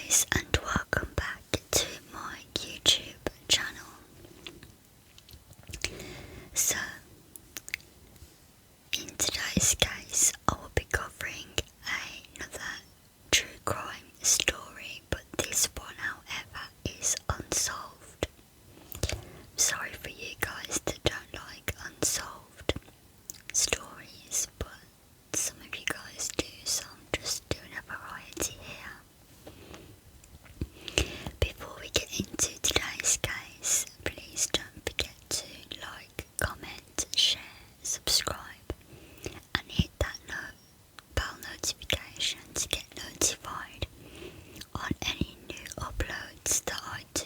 guys, and welcome back to my YouTube channel. So, in today's case, I will be covering another true crime story, but this one, however, is unsolved. Sorry for you guys that don't like unsolved stories, but some of you guys do, so I'm just doing a variety here. Before we get into today's case, please don't forget to like, comment, share, subscribe, and hit that bell notification to get notified on any new uploads that I do.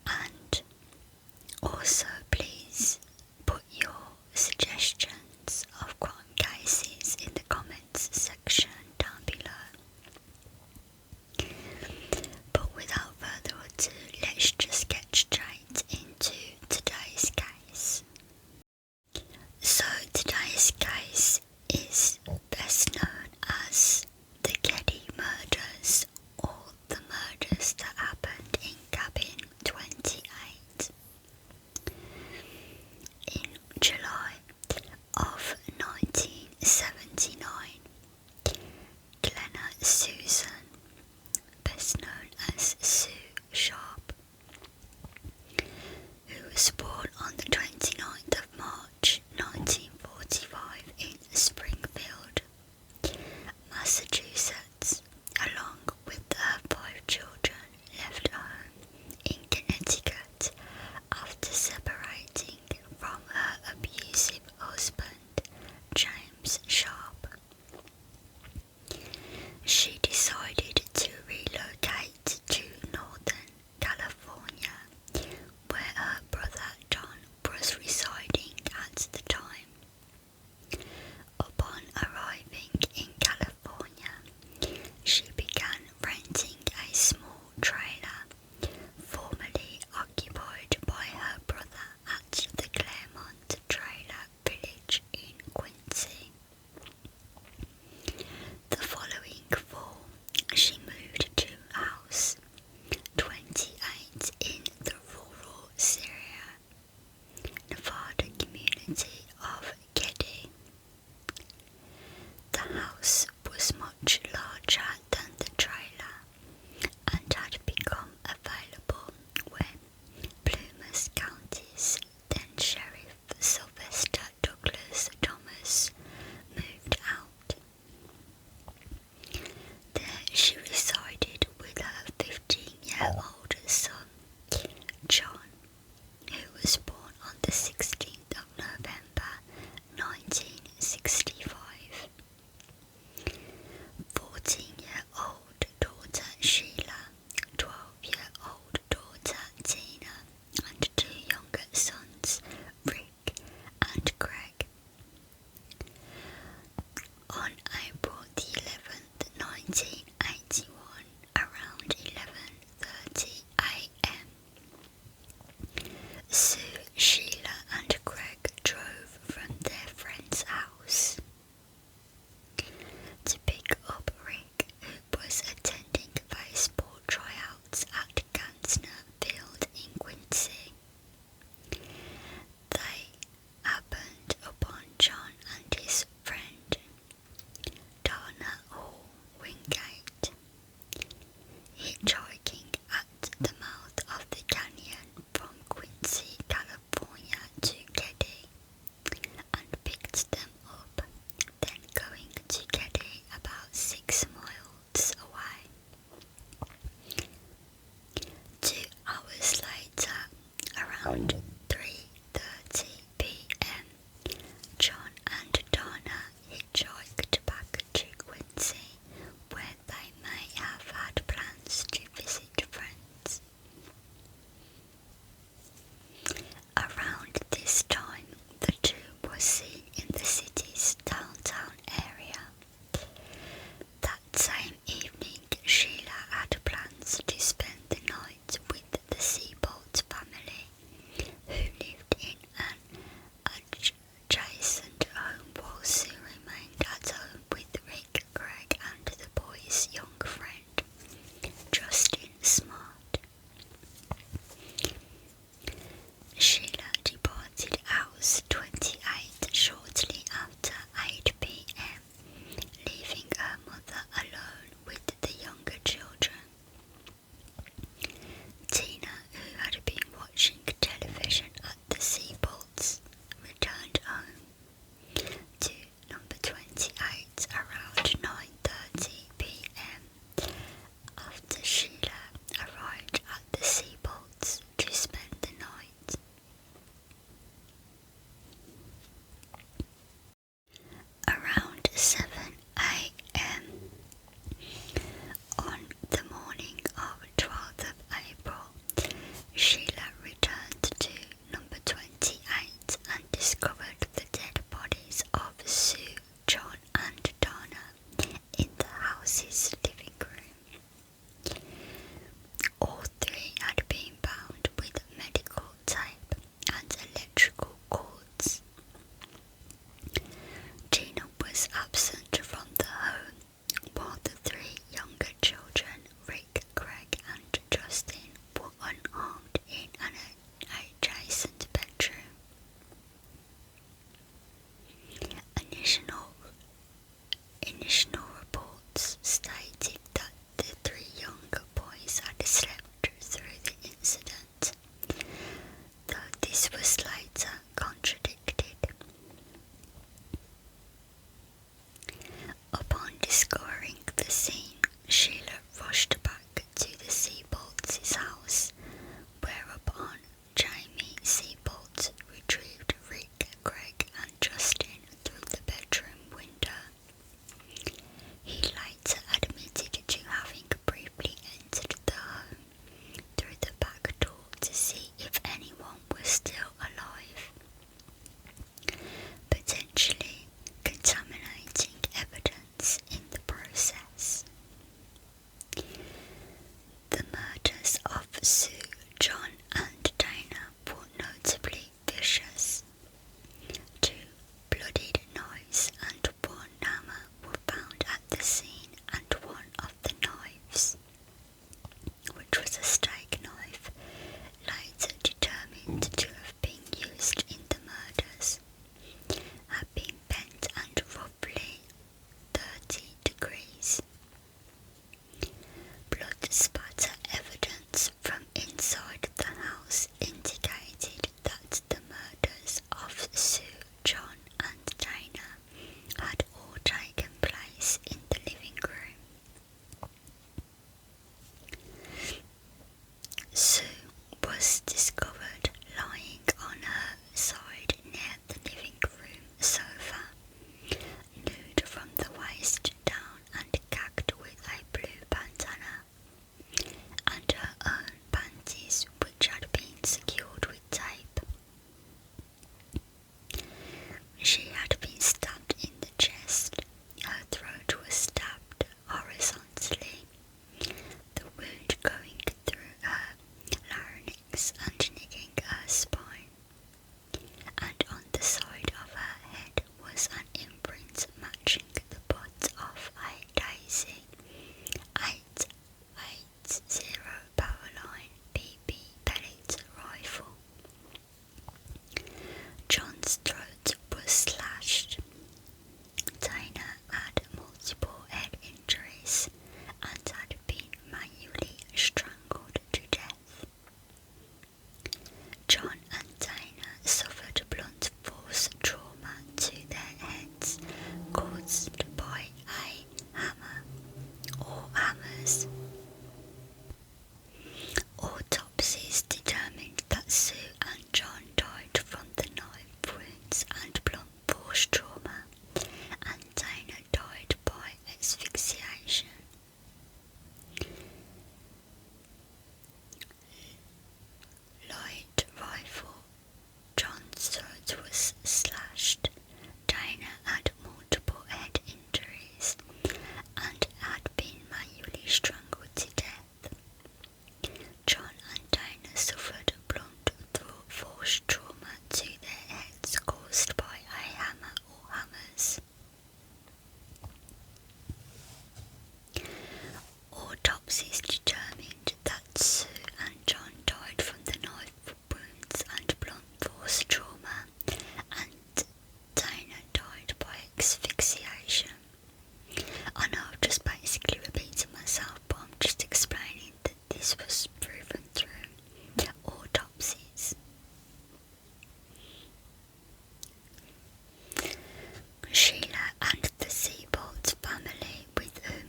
And also please put your suggestions of crime cases in the comments section down below. But without further ado, let's just get straight into today's case. So today's case is best known as the Keddie murders, or the murders that happened in cabin 28. In July of 1979, Glenna Susan, best known as Sue Sharp, who was born on the 29th of March 1945 in Springfield, Massachusetts, along with her 5 children, left home in Connecticut after separating from her abusive husband, James Sharp. She decided to relocate to Northern California, where her brother Don was residing at the time. Upon arriving in California, she began renting a small trailer formerly occupied by her brother at the Claremont Trailer Village in Quincy. The following fall, she moved to House 28 in the rural Sierra Nevada community of Keddie. The house was much larger than the trailer and had become available when Plumas County's then Sheriff Sylvester Douglas Thomas moved out. There she resided with her 15-year-old son, John, who was born on the 16th of November 1965. 14-year-old daughter Sheila, 12-year-old daughter Tina, and 2 younger sons, Rick and Greg. On April the 11th, 1981, around 11:30 a.m., Sue, Sheila and Greg drove from their friend's house to pick up Rick, who was attending baseball tryouts at Gansner Field in Quincy. They happened upon John and his friend, Dana Hall Wingate,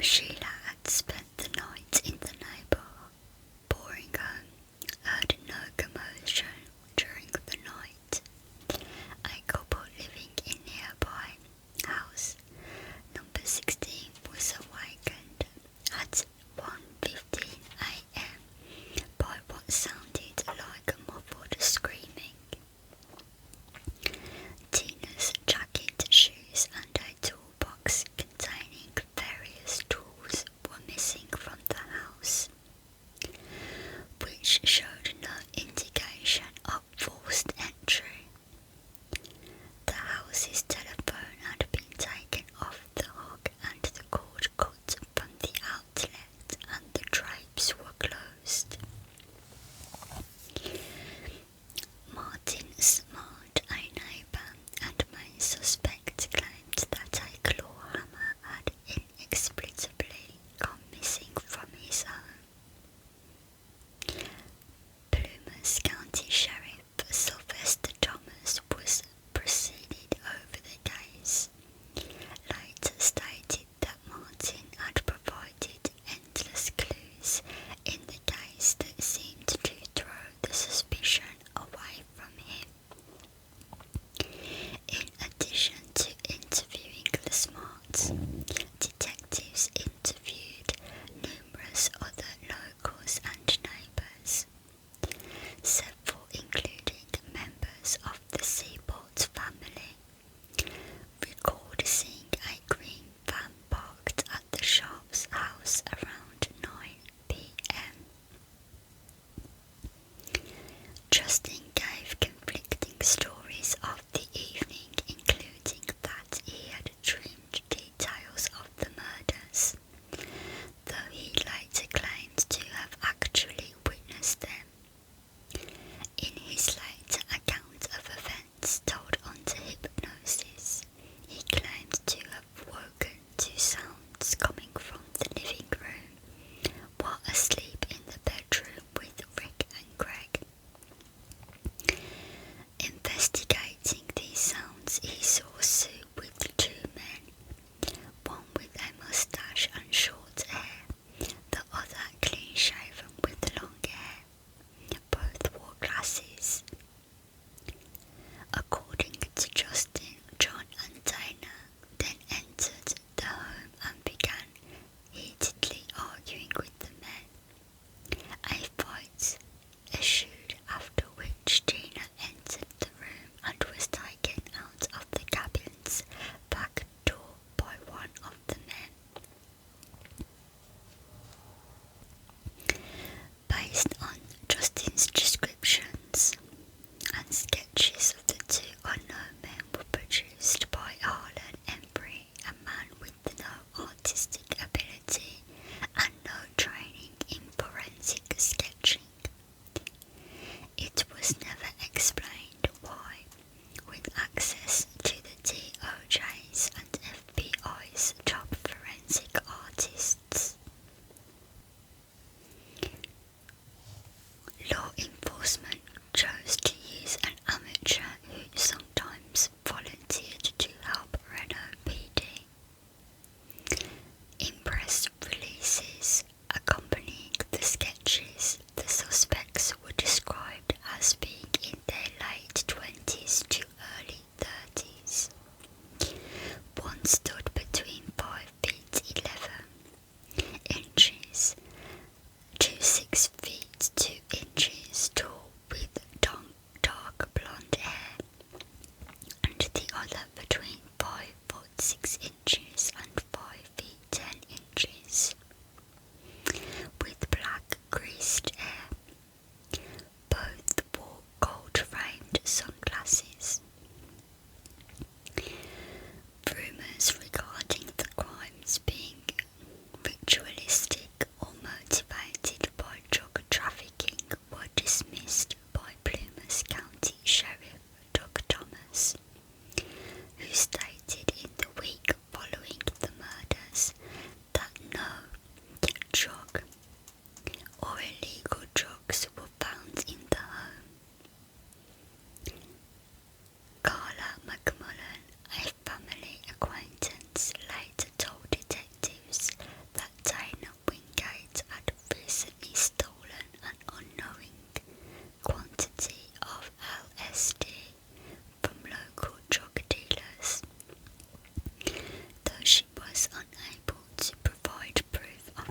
Sheila had spent the night in the neighbouring home, heard no commotion during the night. A couple living in nearby house, number 16, was awakened at 1:15 a.m. by what sounded like a muffled screaming. Tina's jacket, shoes and a toolbox containing various tools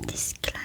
disclaimer.